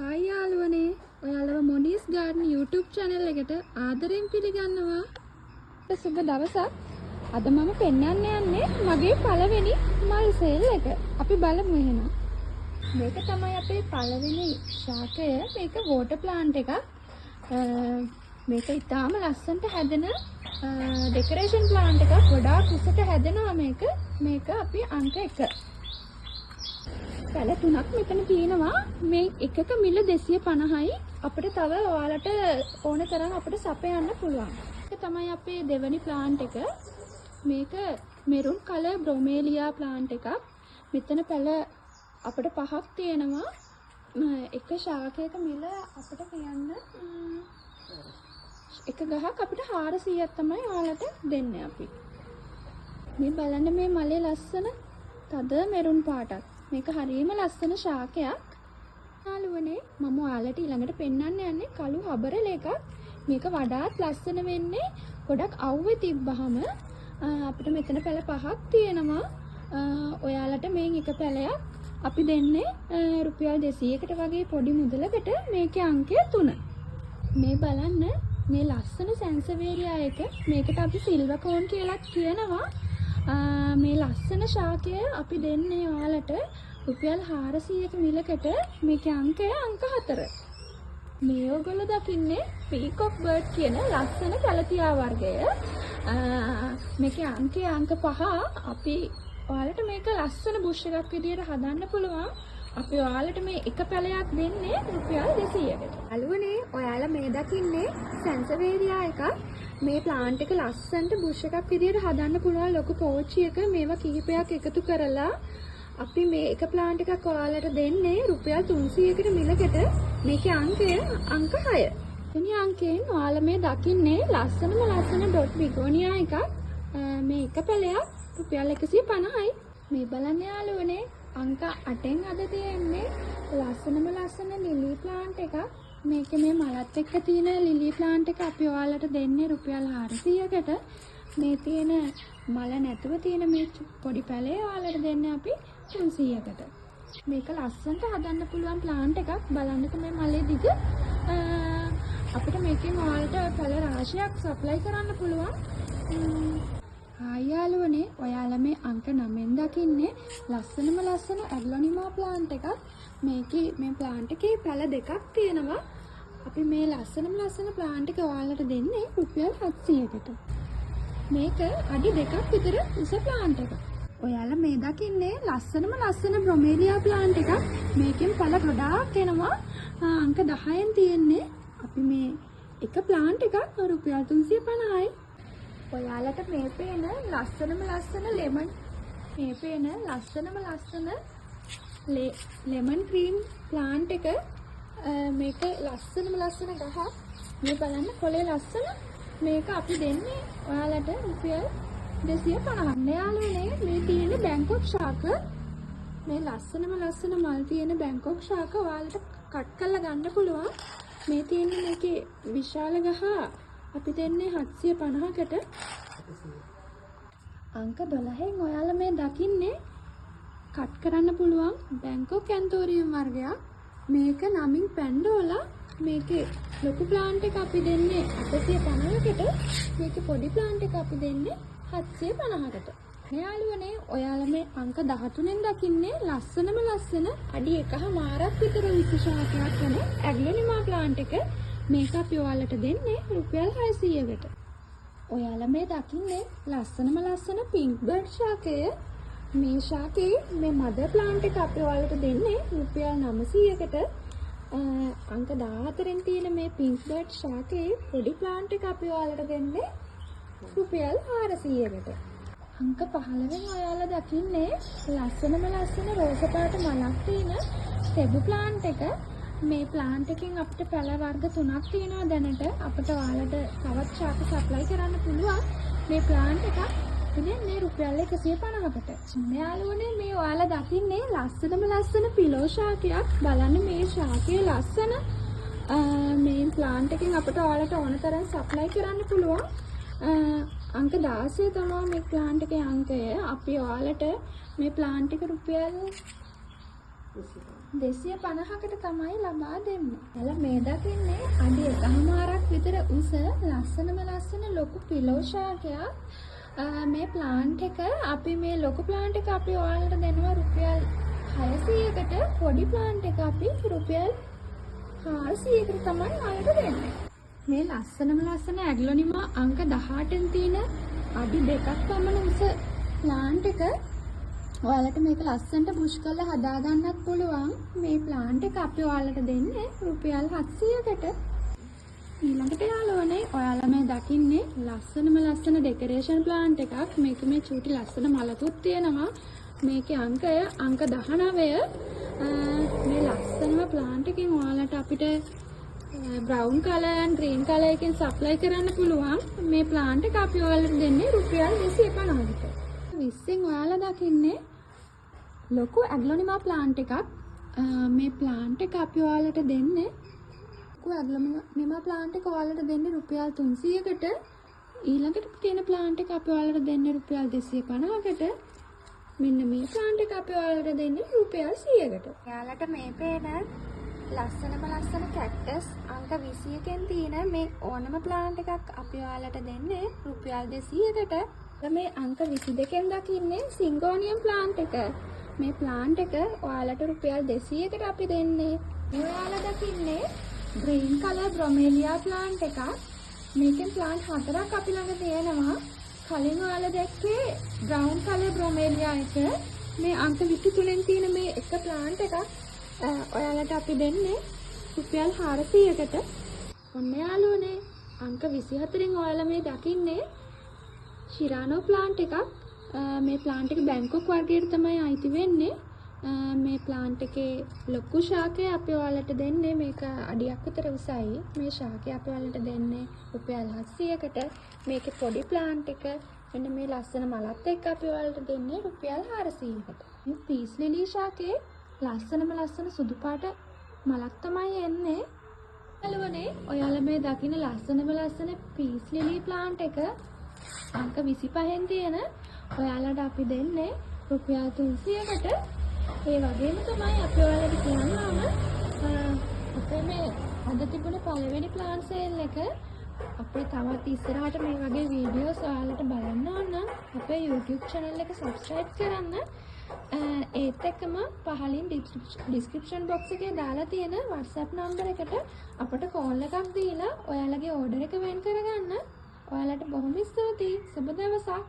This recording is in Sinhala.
හායි යාළුවනේ. ඔයාලව මොනිස් ගාඩන් YouTube channel එකට ආදරෙන් පිළිගන්නවා. සුබ දවසක්. අද මම පෙන්වන්න යන්නේ මගේ පළවෙනි මල් සේල් එක. අපි බලමු එහෙනම්. මේක තමයි අපේ පළවෙනි ශාකය. මේක වෝටර් ප්ලාන්ට් එකක්. මේක ඉතාම ලස්සනට හැදෙන ඩෙකොරේෂන් ප්ලාන්ට් එකක්. ගොඩාක් උසට හැදෙනවා මේක. මේක අපි අංක 1. පැල 3ක් මෙතන තියෙනවා. මේ එකක මිල 250යි. අපිට තව ඔයාලට ඕන තරම් අපිට සපයන්න පුළුවන්. ඒක තමයි අපේ දෙවෙනි ප්ලාන්ට් එක. මේක මෙරුන් කලර් බ්‍රොමේලියා ප්ලාන්ට් එකක්. මෙතන පැල අපිට 5ක් තියෙනවා. එක ශාකයක මිල අපිට කියන්න එක ගහක් අපිට 400ක් තමයි ඔයාලට දෙන්නේ අපි. මේ බලන්න මේ මලේ ලස්සන තද මෙරුන් පාටක්. මේක හරියම ලස්සන ශාකයක්. යාළුවනේ මම ඔයාලට ඊළඟට පෙන්වන්න යන්නේ කළු හබරල එකක්. මේක වඩාත් ලස්සන වෙන්නේ ගොඩක් අවුවේ තිබ්බහම. අපිට මෙතන පැල 5ක් තියෙනවා. ඔයාලට මේන් එක පැලයක් අපි දෙන්නේ රුපියල් 200කට වගේ පොඩි මුදලකට. මේකේ අංකය 3. මේ බලන්න මේ ලස්සන සැන්සවේරියා එක. මේකට අපි සිල්වර් කෝන් කියලා කියනවා. මේ ලස්සන ශාකය අපි දෙන්නේ ඔයාලට රුපියල් 400ක මිලකට. මේකේ අංකය අංක 4. මේ ඔයගොල්ලෝ දකින්නේ පීකොක් බර්ඩ් කියන ලස්සන කැලතියා වර්ගය. මේකේ අංකය අංක 5. අපි ඔයාලට මේක ලස්සන බුෂ් එකක් විදියට හදන්න පුළුවන්. අපි ඔයාලට මේ එක පැලයක් දෙන්නේ රුපියල් 200කට. අලුවනේ ඔයාලා මේ දකින්නේ සැන්සවේරියා එකක්. මේ ප්ලාන්ට් එක ලස්සනට බුෂ් එකක් විදියට හදන්න පුළුවන් ලොකු පෝච්චියක මේවා කිහිපයක් එකතු කරලා අපි මේ එක ප්ලාන්ට් එකක් ඔයාලට දෙන්නේ රුපියල් 300කට මිලකට. මේකේ අංකය අංක 6. එනි අංකයෙන් ඔයාලා මේ දකින්නේ ලස්සන ඩොට් බිගෝනියා එකක්. මේ එක පැලයක් රුපියල් 150යි. මේ බලන්න යාළුවනේ අංක 8න් අද තියෙන්නේ ලස්සන ලිලි ප්ලාන්ට් එකක්. මේක මේ මලත් එක්ක තියෙන ලිලි ප්ලාන්ට් එක අපි ඔයාලට දෙන්නේ රුපියල් 400කට. මේ තියෙන මල නැතුව තියෙන මේ පොඩි පැලේ ඔයාලට දෙන්නේ අපි 300කට. මේක ලස්සනට හදන්න පුළුවන් ප්ලාන්ට් එකක්. බලන්නකෝ මේ මලේ දිග. අපිට මේකෙන් ඔයාලට පැල රාශියක් සප්ලයි කරන්න පුළුවන්. යාළුවනේ ඔයාලා මේ අංක 9න් දකින්නේ ලස්සන ඇග්ලොනිමා ප්ලාන්ට් එකක්. මේකේ මේ ප්ලාන්ට් එකේ පැල දෙකක් තියෙනවා. අපි මේ ලස්සන ප්ලාන්ට් එක ඔයාලට දෙන්නේ රුපියල් 700කට. මේක අඩි 2ක් විතර උස ප්ලාන්ට් එකක්. ඔයාලා මේ දකින්නේ ලස්සන බ්‍රොමේලියා ප්ලාන්ට් එකක්. මේකෙන් පැල ගොඩාක් එනවා. අංක 10න් තියෙන්නේ අපි මේ එක ප්ලාන්ට් එකක් රුපියල් 350යි. ඔයාලට මේ පේන ලස්සන ලෙමන් ලෙමන් ක්‍රීම් ප්ලාන්ට් එක. මේක ලස්සන ගහක්. මේ බලන්න කොලේ ලස්සන. මේක අපි දෙන්නේ ඔයාලට රුපියල් 250. යාළුවනේ මේ තියෙන බැංකොක් ශාක. මේ ලස්සන මල් තියෙන බැංකොක් ශාක ඔයාලට කට් කරලා ගන්න පුළුවන්. මේ තියෙන්නේ මේකේ විශාල ගහ අපි දෙන්නේ 750කට. අංක 12න් ඔයාලා මේ දකින්නේ කට් කරන්න පුළුවන් බැංකොක් ඇන්තෝරියම් වර්ගයක්. මේක නමින් පැන්ඩෝලා. මේකේ ලොකු ප්ලාන්ට් එක අපි දෙන්නේ 850කට. මේකේ පොඩි ප්ලාන්ට් එක අපි දෙන්නේ 750කට. යාළුවනේ ඔයාලා මේ අංක 13න් දකින්නේ ලස්සන අඩි 1.5ක් විතර විශේෂාකයක් වෙන ඇග්ලොනිමා ප්ලාන්ට් එක. මේක අපි ඔයාලට දෙන්නේ රුපියල් 600කට. ඔයාලා මේ දකින්නේ ලස්සන පින්ක් බර්ඩ් ශාකය. මේ ශාකේ මේ මදර් ප්ලාන්ට් එක අපි ඔයාලට දෙන්නේ රුපියල් 900කට. අංක 14න් තියෙන මේ පින්ක් බර්ඩ් ශාකේ පොඩි ප්ලාන්ට් එක අපි ඔයාලට දෙන්නේ රුපියල් 400කට. අංක 15න් ඔයාලා දකින්නේ ලස්සන රෝස පාට මලක් තියෙන ටෙබු ප්ලාන්ට් එක. මේ ප්ලාන්ට් එකෙන් අපිට පැල වර්ග 3ක් තියෙනවා දැනට. අපිට ඔයාලට තවත් ශාක සප්ලයි කරන්න පුළුවන්. මේ ප්ලාන්ට් එක දෙන්නේ රුපියල් 150කට. යාළුවනේ මේ ඔයාලා දකින්නේ ලස්සන පිලෝ ශාකයක්. බලන්න මේ ශාකයේ ලස්සන. මේ ප්ලාන්ට් එකෙන් අපිට ඔයාලට ඕන තරම් සප්ලයි කරන්න පුළුවන්. අංක 16 තමයි මේ ප්ලාන්ට් එකේ අංකය. අපි ඔයාලට මේ ප්ලාන්ට් එක රුපියල් 250කට තමයි ලබා දෙන්නේ. එල මේ දකින්නේ අඩි 1.5ක් විතර උස ලස්සන ලොකු පිලෝ ශාකයක්. මේ ප්ලාන්ට් එක අපි මේ ලොකු ප්ලාන්ට් එක අපි ඔයාලට දෙනවා රුපියල් 600කට. පොඩි ප්ලාන්ට් එක අපි රුපියල් 400කට තමයි ඔයාලට දෙන්නේ. මේ ලස්සන ඇග්ලොනිමා අංක 18න් තියෙන අඩි 2ක් පමණ උස ප්ලාන්ට් එක ඔයාලට මේක ලස්සනට බුෂ් කරලා හදා ගන්නත් පුළුවන්. මේ ප්ලාන්ට් එක අපි ඔයාලට දෙන්නේ රුපියල් 700කට. ඊළඟට යාළුවනේ ඔයාලා මේ දකින්නේ ලස්සන ඩෙකොරේෂන් ප්ලාන්ට් එකක්. මේක මේ චූටි ලස්සන මලකුත් තියෙනවා. මේකේ අංකය අංක 19. මේ ලස්සනම ප්ලාන්ට් එකෙන් ඔයාලට අපිට brown colour and green colour එකෙන් සප්ලයි කරන්න පුළුවන්. මේ ප්ලාන්ට් එක අපි ඔයාලට දෙන්නේ රුපියල් 250කට. 20න් ඔයාලා දකින්නේ ලොකු ඇග්ලොනිමා ප්ලාන්ට් එකක්. මේ ප්ලාන්ට් එක අපි ඔයාලට දෙන්නේ ලොකු ඇග්ලොනිමා ප්ලාන්ට් එක ඔයාලට දෙන්නේ රුපියල් 300කට. ඊළඟට තියෙන ප්ලාන්ට් එක අපි ඔයාලට දෙන්නේ රුපියල් 250කට. මෙන්න මේ ප්ලාන්ට් එක අපි ඔයාලට දෙන්නේ රුපියල් 100කට. ඔයාලට මේ පේන ලස්සන කැක්ටස් අංක 21න් තියෙන මේ ඕනම ප්ලාන්ට් එකක් අපි ඔයාලට දෙන්නේ රුපියල් 200කට. මේ අංක 22න් දකින්නේ සිංගෝනියම් ප්ලාන්ට් එක. මේ ප්ලාන්ට් එක ඔයාලට රුපියල් 200කට අපි දෙන්නේ. ඔයාලා දකින්නේ ග්‍රීන් කලර් බ්‍රොමේලියා ප්ලාන්ට් එකක්. මේකෙන් ප්ලාන්ට් 4ක් අපි ළඟ තියෙනවා. කලින් ඔයාලා දැක්කේ බ්‍රවුන් කලර් බ්‍රොමේලියා එක. මේ අංක 23න් තියෙන මේ එක ප්ලාන්ට් එකක් ඔයාලට අපි දෙන්නේ රුපියල් 400කට. ඔන්න යාළුවනේ අංක 24න් ඔයාලා මේ දකින්නේ ශිරානෝ ප්ලාන්ට් එකක්. මේ ප්ලාන්ට් එක බැංකොක් වර්ගයට තමයි අයිති වෙන්නේ. මේ ප්ලාන්ට් එකේ ලොකු ශාකය අපි ඔයාලට දෙන්නේ මේක අඩියක් විතර උසයි. මේ ශාකය අපි ඔයාලට දෙන්නේ රුපියල් 700කට. මේකේ පොඩි ප්ලාන්ට් එක මෙන්න මේ ලස්සන මලත් එක්ක අපි ඔයාලට දෙන්නේ රුපියල් 400කට. මේ පීස් ලිලි ශාකේ ලස්සන සුදු පාට මලක් තමයි එන්නේ. යාළුවනේ ඔයාලා මේ දකින්න ලස්සන පීස් ලිලි ප්ලාන්ට් එක අංක 25න් තියෙන ඔයාලට අපි දෙන්නේ රුපියල් 300කට. ඒ වගේම තමයි අපි ඔයාලට කියන්නාම අපේ මේ අද තිබුණ පළවෙනි ප්ලාන්ට් සේල් එක අපේ තවත් ඉස්සරහට මේ වගේ වීඩියෝස් ඔයාලට බලන්න ඕන නම් අපේ YouTube channel එක subscribe කරන්න. ඒත් එක්කම පහලින් description box එකේ දාලා තියෙන WhatsApp number එකට අපට call එකක් දීලා ඔයාලගේ order එක වෙන් කරගන්න. ඔයාලට බොහොම ස්තුතියි. සුබ දවසක්.